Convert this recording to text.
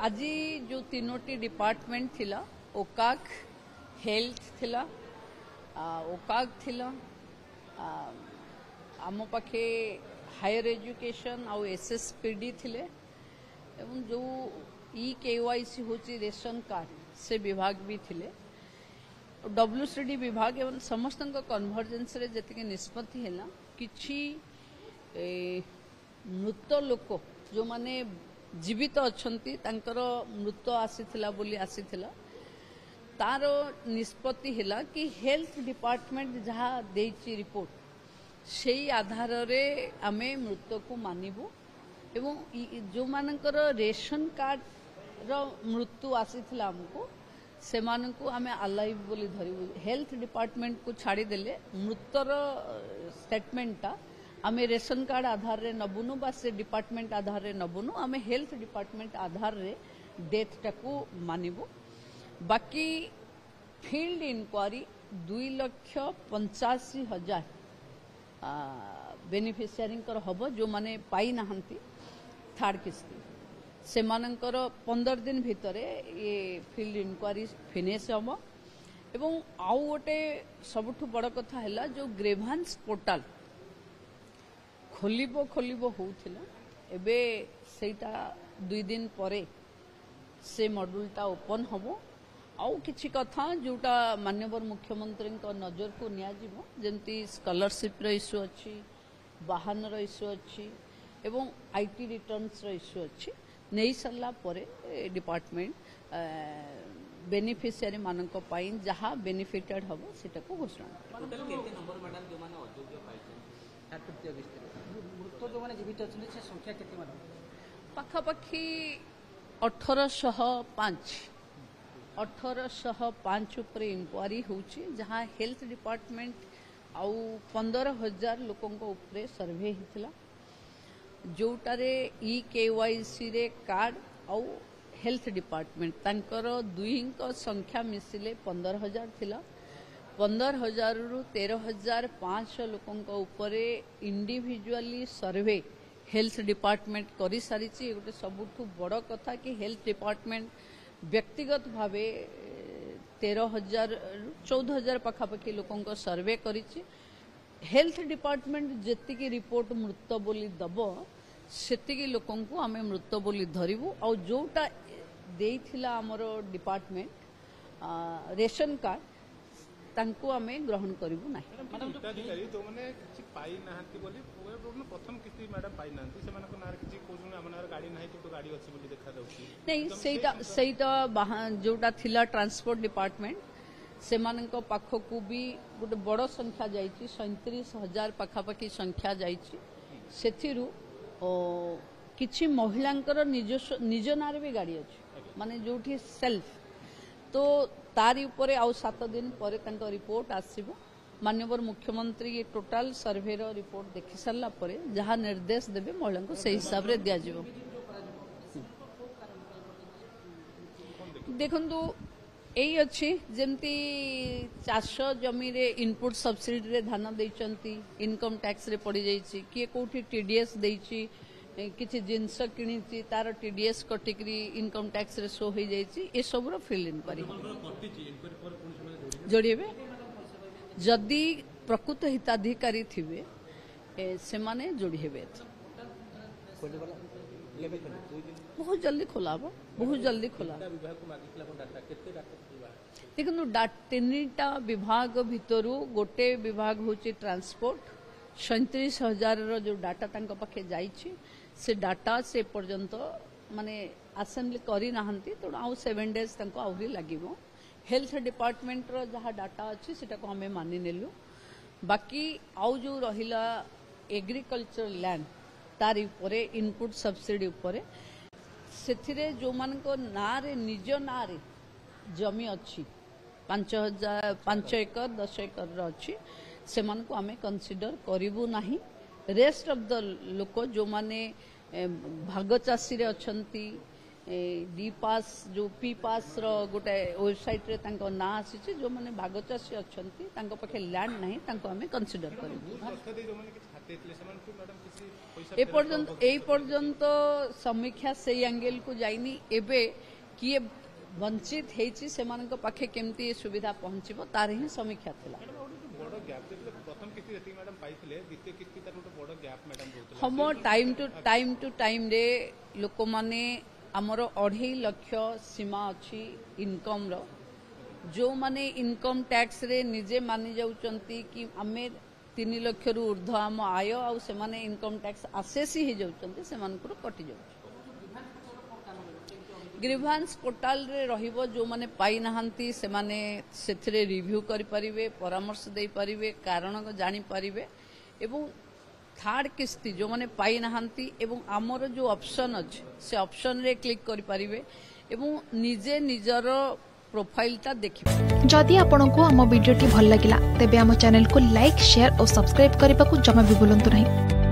आज जो तीनोटी डिपार्टमेंट थिला ओकाक हेल्थ थिला ओकाक थिला आम पाखे हायर एजुकेशन आउ एसएसपीडी थिले एवं जो ई केवाईसी होची रेशन कार्ड से विभाग भी थिले डब्ल्यूसीडी विभाग एवं समस्त कन्वर्जेंस रे जति निष्पत्ति हैला किछि मृत लोक जो माने जीवित अच्छंती तांकर मृत आसीथिला बोली आसीथिला तार निष्पत्ति हैला कि हेल्थ डिपार्टमेंट जहाँ देइछि रिपोर्ट सेई आधार रे आमे मृत को मानिबु एवं जो मानकर रेशन कार्ड रो मृत्यु आसीथिला हमको से मानकु आमे अलाइव बोली धरिबु हेल्थ डिपार्टमेंट को छाड़ी देले मृतर स्टेटमेंटा आमे रेशन कार्ड आधार रे नबुनु बा से डिपार्टमेंट आधार रे नबुनु आमे हेल्थ डिपार्टमेंट आधार रे डेथ टाकू मानिबु बाकी फील्ड इंक्वारी 2,85,000 बेनिफिशियरी हब जो माने पाई नाहंती थर्ड किस्ती से मानकर 15 दिन भितर ये फील्ड इंक्वारी फिनिश हम एवं आउ गोटे सबुठु बड़ कथा हैला जो ग्रेभांस पोर्टाल खोलिबो होउथिला एबे सेटा 2 दिन परे से मॉड्यूलटा ओपन हबो आउ किछि कथा जोटा माननीय मुख्यमंत्री नजर को निया जिवो जेंती स्कॉलरशिप रो इश्यू अछि वाहन रो इश्यू अछि एवं आईटी रिटर्न्स रो इश्यू अछि नहीं सरला परे डिपार्टमेंट बेनिफिशियरी मानक पाई जहाँ बेनिफिटेड हबो सेटा को घोषणा टोटल केते नंबर मैडम जो माने अयोग्य पाइछन मृत जो माने जीवित अछन से संख्या केते मैडम पाखापाखी 1805 उपरे इंक्वारी होची जहाँ हेल्थ डिपार्टमेंट आउ 15,000 लोकों उपरे सर्वे हितला जोटारे ई केवाईसी रे कार्ड आउ हेल्थ डिपार्टमेंट तांकर दुईंक संख्या मिसिले 15,000 थिला 15,000 रु 13,500 लोकों उपरे इंडिविजुअली सर्वे हेल्थ डिपार्टमेंट करी सारिछि गोटे सबुठु बड़ कथा कि हेल्थ डिपार्टमेंट व्यक्तिगत भावे 13,000 14,000 पाखापाखि लोकों सर्वे करिछि हेल्थ डिपार्टमेंट जेतिकी रिपोर्ट मृत बोली दब सेतिकी लोकों को आमे मृत बोली धरिबु और जोटा देइथिला हमरो डिपार्टमेंट रेशन कार्ड तांको आमे ग्रहण करिबु नाही मैडम जो अधिकारी जो माने किछि पाई नाहंती बोली प्रथम किछि मैडम पाई नाहंती से मानको नार किछि कोजु हमनार गाड़ी नाही तो गाड़ी अछि बोली देखा जाउछि नहीं सेटा जोटा थिला ट्रांसपोर्ट डिपार्टमेंट से मानक पाखकू भी गोटे बड़ संख्या जाइछि 37,000 पाखापाखि संख्या जाइछि सेथिरु किछि महिलांकर निज नार भी गाड़ी अछि माने जोठी सेल्फ तो तारी उपरे आउ 7 दिन परे तांको रिपोर्ट आसीबो माननीय मुख्यमंत्री ये टोटाल सर्वे रो रिपोर्ट देखि सरला परे जहां निर्देश देबे महिला को सही हिसाब रे दिया जिवो देखंतु एई अछि जेंती चाष जमी रे इनपुट सब्सिडी रे धान देइचंती इनकम टैक्स रे पड़ी जाइछि किए कोठी टीडीएस देइछि किछि जिंस किनिछि तार टीडीएस कटिकरी इनकम टैक्स रे शो हो जाइछि ए सब रो फील्ड इंक्वारी जोड़िबे जदि प्रकृत हिताधिकारी थिबे से माने जोड़ी हेबे बहुत जल्दी खोला देखो तीनटा विभाग भितरु गोटे विभाग होची ट्रांसपोर्ट 37,000 रो जो डाटा तांको पाखे जाइछि से डाटा से पर्यंत माने असेंबली करी नाहंती तो आउ 7 डेज तांको आउरी लागिवो हेल्थ डिपार्टमेंट रो जहाँ डाटा अच्छी सेटा को हमें मानि नेलु बाकी आउ जो रहिला एग्रीकल्चर लैंड तार उपरे इनपुट सब्सिडी उपरे सेथिरे जो मानको नारे निज नारे जमी अच्छी 5 एकर 10 एकर अच्छी से मानको हमें कंसीडर करिबु नाही रेस्ट ऑफ द लोक जो माने भाग चाषी रे अछंती डी पास जो पी पास रो गोटे वेबसाइट रे तांको ना आसी जो माने भाग चाषी अच्छंती तांको पाखे लैंड नहीं तांको हमें कंसीडर करिबु ए पर्यंत समीक्षा से एंगल को जाइनी एबे किए वंचित हेची सेमानक पाखे केमती सुविधा पहुंचबो तार ही समीक्षा थिला हम टाइम टू टाइम रे लोक माने आमर 2.5 लाख सीमा अच्छी इनकम रो जो माने इनकम टैक्स रे निजे मानि जाउचंती कि आमे 3 लाख रु ऊर्ध्व आम आय आउ से माने इनकम टैक्स आसेसी हे जाउचंती से मानकर कटि जाउछ ग्रीवांस पोर्टाल रे रहिबो जो माने पाई नाहंती से माने सेथरे रिव्यू करि परिबे परामर्श देई परिबे कारण को जानि परिबे एवं थर्ड किस्ती जो माने पाई नाहंती एवं आमर जो ऑप्शन अछि से ऑप्शन रे क्लिक करि परिबे एवं निजे निजर प्रोफाइल ता देखि जदि आपनको हम वीडियो टी भल लागिला तेबे हम चैनल को लाइक शेयर और सब्सक्राइब करबा को जमा भी भूलंतु नहीं।